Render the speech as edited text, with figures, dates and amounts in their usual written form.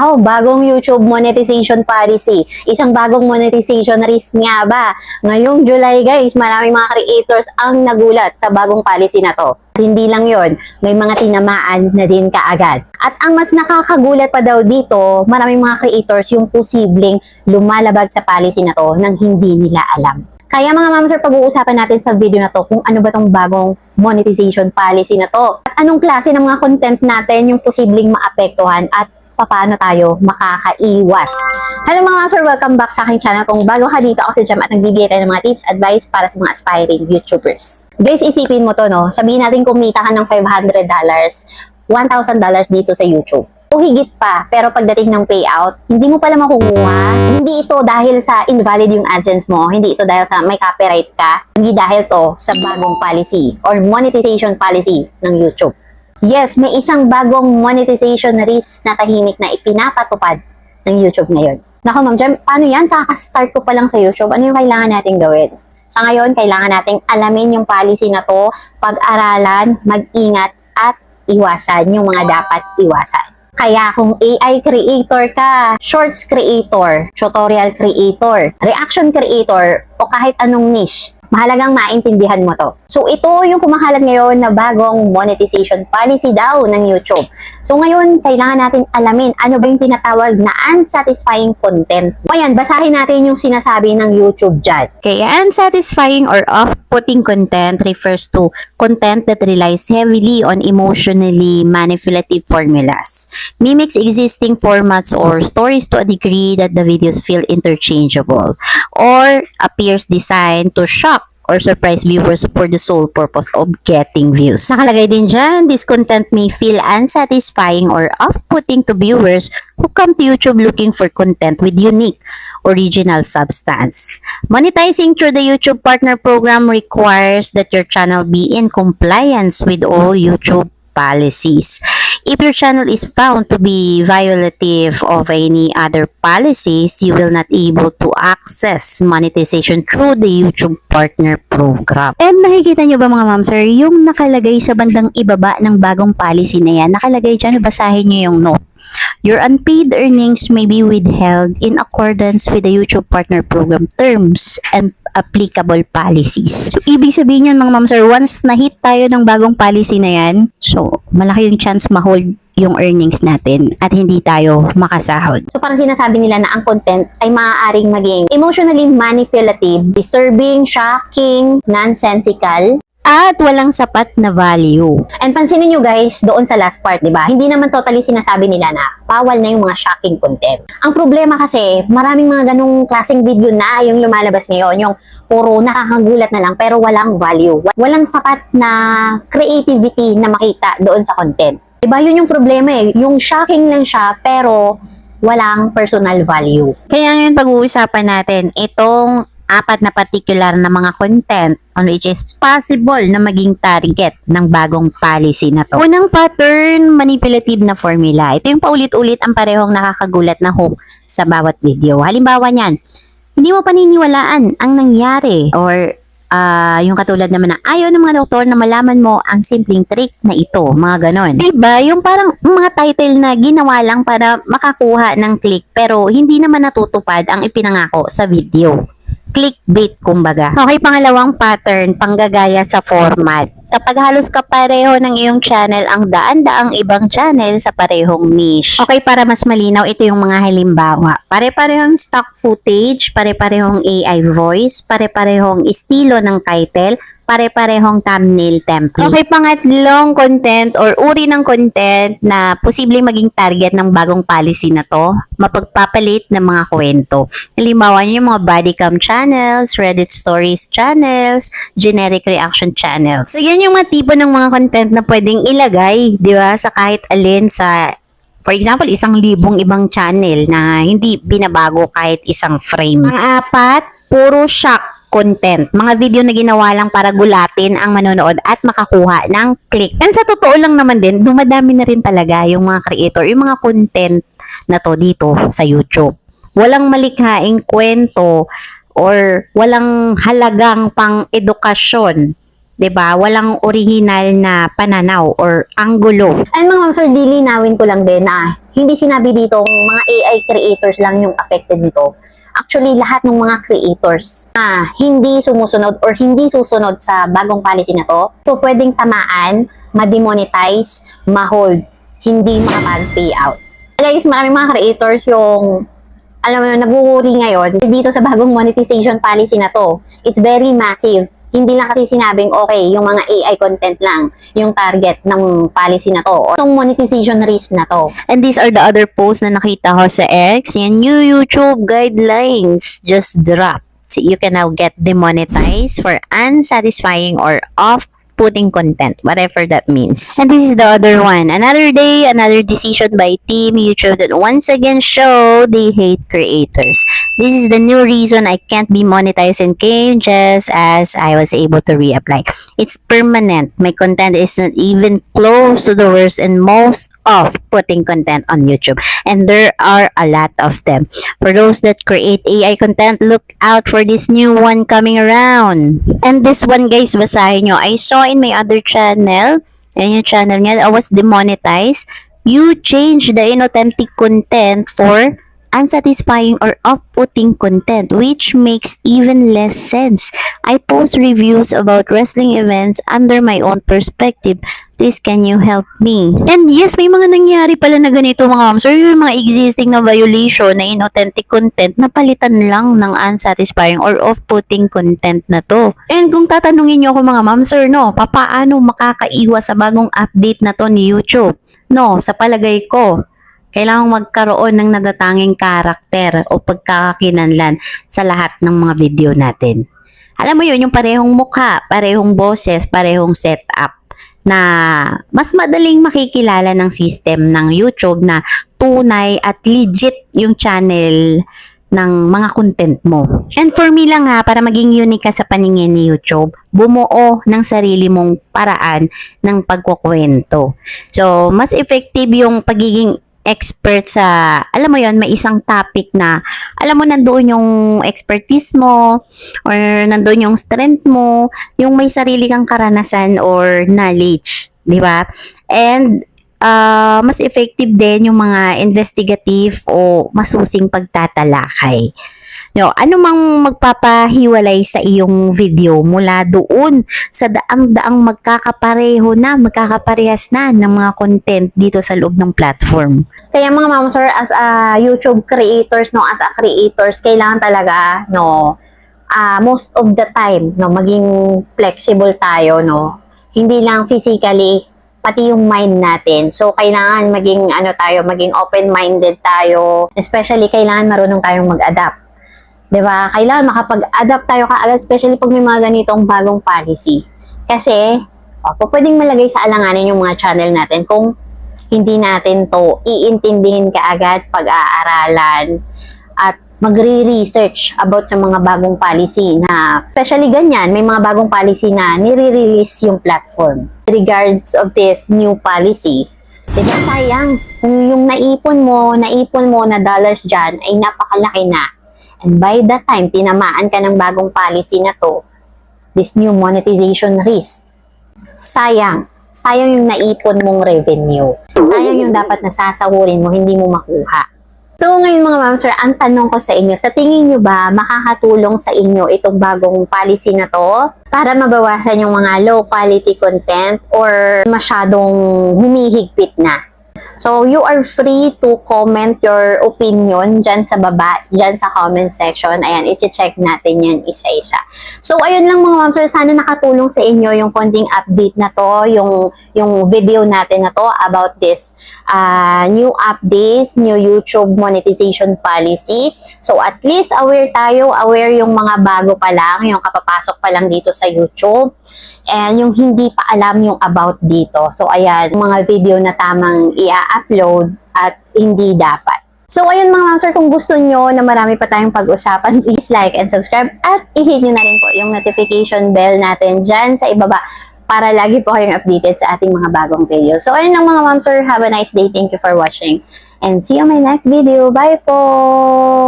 Nako, bagong YouTube monetization policy. Isang bagong monetization risk nga ba? Ngayong July guys, maraming mga creators ang nagulat sa bagong policy na to. At hindi lang yon, may mga tinamaan na din kaagad. At ang mas nakakagulat pa daw dito, maraming mga creators yung posibleng lumalabag sa policy na to nang hindi nila alam. Kaya mga ma'am sir, pag-uusapan natin sa video na to kung ano ba tong bagong monetization policy na to. At anong klase ng mga content natin yung posibleng maapektuhan at paano tayo makakaiwas. Hello mga sir, welcome back sa aking channel. Kung bago ka dito, ako si Jam at nagbibigay tayo ng mga tips, advice para sa mga aspiring YouTubers. Guys, isipin mo to, no? Sabihin natin kumita ka ng $500, $1,000 dito sa YouTube. O higit pa, pero pagdating ng payout, hindi mo pala makukuha. Hindi ito dahil sa invalid yung AdSense mo, hindi ito dahil sa may copyright ka, hindi dahil to sa bagong policy or monetization policy ng YouTube. Yes, may isang bagong monetization risk na tahimik na ipinapatupad ng YouTube ngayon. Naku Ma'am Jam, paano yan? Kaka-start ko pa lang sa YouTube. Ano yung kailangan natin gawin? Sa ngayon, kailangan nating alamin yung policy na to, pag-aralan, mag-ingat, at iwasan yung mga dapat iwasan. Kaya kung AI creator ka, shorts creator, tutorial creator, reaction creator, o kahit anong niche, mahalagang maintindihan mo to. So ito yung kumakalat ngayon na bagong monetization policy daw ng YouTube. So ngayon, kailangan natin alamin ano ba yung tinatawag na unsatisfying content. O ayan, basahin natin yung sinasabi ng YouTube dyan. Okay, unsatisfying or off-putting content refers to content that relies heavily on emotionally manipulative formulas, mimics existing formats or stories to a degree that the videos feel interchangeable, or appears designed to shock or surprise viewers for the sole purpose of getting views. Nakalagay din dyan, this content may feel unsatisfying or off-putting to viewers who come to YouTube looking for content with unique, original substance. Monetizing through the YouTube Partner Program requires that your channel be in compliance with all YouTube policies. If your channel is found to be violative of any other policies, you will not able to access monetization through the YouTube Partner Program. And nakikita nyo ba mga ma'am sir, yung nakalagay sa bandang ibaba ng bagong policy na yan, nakalagay dyan, basahin nyo yung note. Your unpaid earnings may be withheld in accordance with the YouTube Partner Program terms and applicable policies. So, ibig sabihin yan mga ma'am sir, once na-hit tayo ng bagong policy na yan, so, malaki yung chance ma-hold yung earnings natin at hindi tayo makasahod. So parang sinasabi nila na ang content ay maaaring maging emotionally manipulative, disturbing, shocking, nonsensical, at walang sapat na value. and pansinin nyo guys, doon sa last part, di ba? Hindi naman totally sinasabi nila na bawal na yung mga shocking content. Ang problema kasi, maraming mga ganung klaseng video na yung lumalabas ngayon, yung puro nakakagulat na lang pero walang value. Walang sapat na creativity na makita doon sa content. Diba? Yun yung problema eh. Yung shocking lang siya pero walang personal value. Kaya ngayon pag-uusapan natin itong apat na particular na mga content on which is possible na maging target ng bagong policy na to. Unang pattern, manipulative na formula. Ito yung paulit-ulit ang parehong nakakagulat na hook sa bawat video. Halimbawa niyan, hindi mo paniniwalaan ang nangyari or yung katulad naman na ayaw ng mga doktor na malaman mo ang simpleng trick na ito, mga ganon. Diba? Yung parang mga title na ginawa lang para makakuha ng click pero hindi naman natutupad ang ipinangako sa video. Clickbait kumbaga. Okay, pangalawang pattern, panggagaya sa format. Kapag halos kapareho ng iyong channel ang daan-daang ibang channel sa parehong niche. Okay, para mas malinaw, ito yung mga halimbawa. Pare-parehong stock footage, pare-parehong AI voice, pare-parehong estilo ng title, pare-parehong thumbnail template. Okay, pangatlong content or uri ng content na posibleng maging target ng bagong policy na to, mapagpapalit ng mga kwento. Halimbawa yung mga body cam channels, Reddit stories channels, generic reaction channels. So yan yung mga tipo ng mga content na pwedeng ilagay, di ba, sa kahit alin sa, for example, 1,000 ibang channel na hindi binabago kahit isang frame. Ang apat, puro shock content. Mga video na ginawa lang para gulatin ang manonood at makakuha ng click. And sa totoo lang naman din, dumadami na rin talaga yung mga creator, yung mga content na to dito sa YouTube. Walang malikhaing kwento or walang halagang pang edukasyon 'Diba? Walang original na pananaw or anggulo. And mga ma'am sir, lilinawin ko lang din na hindi sinabi dito mga AI creators lang yung affected nito. Actually, lahat ng mga creators na hindi sumusunod or hindi susunod sa bagong policy na to, pwedeng tamaan, ma-demonetize, ma-hold, hindi makapag-payout. Guys, maraming mga creators yung alam mo, nag-worry ngayon dito sa bagong monetization policy na to. It's very massive. Hindi lang kasi sinabing, okay, yung mga AI content lang yung target ng policy na to or itong monetization risk na to. And these are the other posts na nakita ko sa X. Yan, new YouTube guidelines just dropped. So you can now get demonetized for unsatisfying or off-putting content, whatever that means. And this is the other one. Another day, another decision by Team YouTube that once again show they hate creators. This is the new reason I can't be monetized in game just as I was able to reapply. It's permanent. My content is not even close to the worst and most of putting content on YouTube. And there are a lot of them. For those that create AI content, look out for this new one coming around. And this one guys, basahin nyo. I saw in my other channel, and yung channel niya, I was demonetized. You change the inauthentic content for unsatisfying or off-putting content, which makes even less sense. I post reviews about wrestling events under my own perspective. Please, can you help me? And yes, may mga nangyari pala na ganito mga ma'am sir, yung mga existing na violation na inauthentic content na palitan lang ng unsatisfying or off-putting content na to. And kung tatanungin nyo ako mga ma'am sir, no, papaano makakaiwas sa bagong update na to ni YouTube? No, sa palagay ko, kailangang magkaroon ng natatanging karakter o pagkakakinanlan sa lahat ng mga video natin. Alam mo yun, yung parehong mukha, parehong boses, parehong setup na mas madaling makikilala ng system ng YouTube na tunay at legit yung channel ng mga content mo. And for me lang para maging unique ka sa paningin ni YouTube, bumuo ng sarili mong paraan ng pagkukwento. So, mas effective yung pagiging expert sa, alam mo yon, may isang topic na, alam mo, nandoon yung expertise mo, or nandoon yung strength mo, yung may sarili kang karanasan or knowledge, di ba? And, mas effective din yung mga investigative o masusing pagtatalakay. No, ano mang magpapahiwalay sa iyong video mula doon sa daang-daang magkakapareho na, magkakaparehas na ng mga content dito sa loob ng platform. Kaya mga ma'am sir, as a YouTube creators, no, as a creators, kailangan talaga, no, most of the time, no, maging flexible tayo, no. Hindi lang physically, pati yung mind natin. So, kailangan maging, maging open-minded tayo. Especially, kailangan marunong tayong mag-adapt. 'Di ba? Kailangan makapag-adapt tayo kaagad, especially pag may mga ganitong bagong policy. Kasi, pwedeng malagay sa alanganin yung mga channel natin kung hindi natin to iintindihin kaagad, pag-aaralan, at magre-research about sa mga bagong policy na, especially ganyan, may mga bagong policy na nire-release yung platform. Regards of this new policy, diba sayang, kung yung naipon mo na dollars dyan ay napakalaki na. And by that time, tinamaan ka ng bagong policy na to, this new monetization risk, sayang yung naipon mong revenue. Sayang yung dapat nasasahurin mo, hindi mo makuha. So ngayon mga ma'am sir, ang tanong ko sa inyo, sa tingin nyo ba makakatulong sa inyo itong bagong policy na to para mabawasan yung mga low quality content or masyadong humihigpit na? So, you are free to comment your opinion dyan sa baba, dyan sa comment section. Ayan, i-check natin yan isa-isa. So, ayun lang mga ma'am sir, sana nakatulong sa inyo yung konting update na to, yung video natin na to about this new updates, new YouTube monetization policy. So, at least aware tayo, aware yung mga bago pa lang, yung kapapasok pa lang dito sa YouTube. And yung hindi pa alam yung about dito. So, ayan, mga video na tamang i-upload at hindi dapat. So, ayun mga ma'am sir, kung gusto nyo na marami pa tayong pag-usapan, please like and subscribe at i-hit nyo na rin po yung notification bell natin dyan sa ibaba para lagi po kayong updated sa ating mga bagong video. So, ayun lang mga ma'am sir, have a nice day. Thank you for watching and see you on my next video. Bye po!